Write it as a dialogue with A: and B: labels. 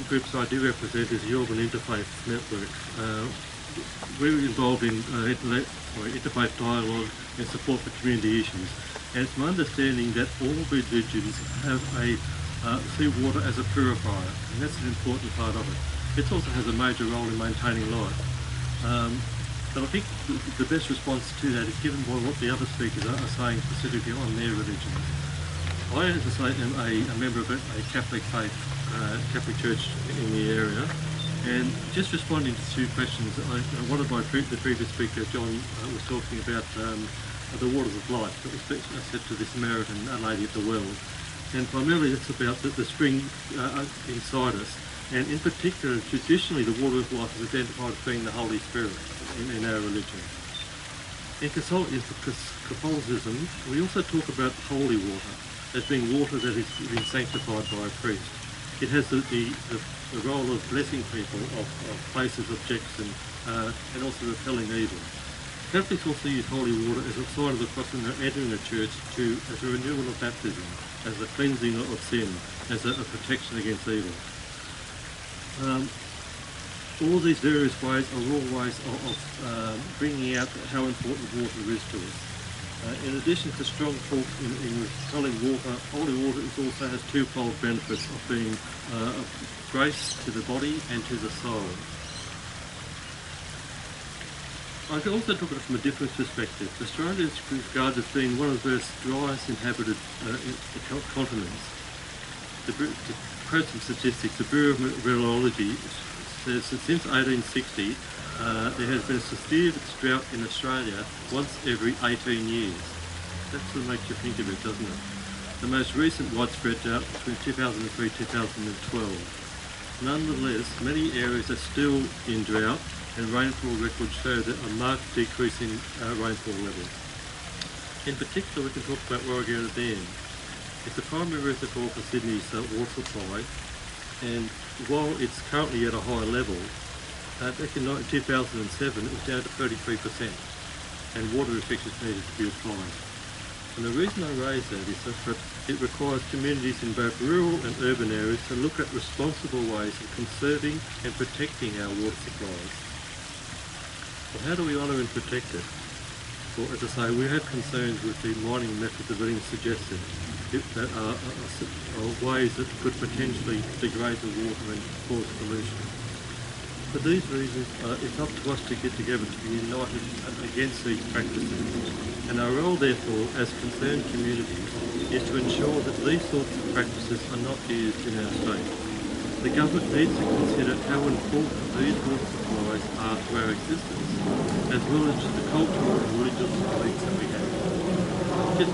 A: groups I do represent is the Auburn Inter-faith network. We're involved in interfaith dialogue and support for community issues. And it's my understanding that all religions have see water as a purifier, and that's an important part of it. It also has a major role in maintaining life. But I think the best response to that is given by what the other speakers are saying specifically on their religions. I, as I say, am a member of a Catholic faith, Catholic church in the area, and just responding to two questions, one of the previous speaker, John, was talking about the waters of life that was said to the Samaritan lady at the well, and primarily it's about the spring inside us, and in particular, traditionally, the water of life is identified as being the Holy Spirit in our religion. In Catholicism, we also talk about holy water as being water that has been sanctified by a priest. It has the role of blessing people of places, objects, and also repelling evil. Catholics also use holy water as a sign of the cross when they're entering a church as a renewal of baptism, as a cleansing of sin, as a protection against evil. All these various ways are all ways of bringing out how important water is to us. In addition to strong talk in repelling water, holy water also has twofold benefits of being grace to the body and to the soul. I can also look at it from a different perspective. Australia is regarded as being one of the most driest inhabited continents. To quote some statistics, the Bureau of Meteorology says that since 1860, there has been a severe drought in Australia once every 18 years. That sort of makes you think of it, doesn't it? The most recent widespread drought between 2003 and 2012. Nonetheless, many areas are still in drought, and rainfall records show that a marked decrease in rainfall levels. In particular, we can talk about Warragamba Dam. It's a primary reservoir for Sydney's water supply, and while it's currently at a high level, back in 2007 it was down to 33%, and water restrictions needed to be applied. And the reason I raise that is that it requires communities in both rural and urban areas to look at responsible ways of conserving and protecting our water supplies. Well, how do we honour and protect it? Well, as I say, we have concerns with the mining methods that are being suggested that are ways that could potentially degrade the water and cause pollution. For these reasons, it's up to us to get together to be united against these practices. And our role, therefore, as concerned communities, is to ensure that these sorts of practices are not used in our state. The government needs to consider how important these water supplies are to our existence, as well as the cultural and religious beliefs that we have. Just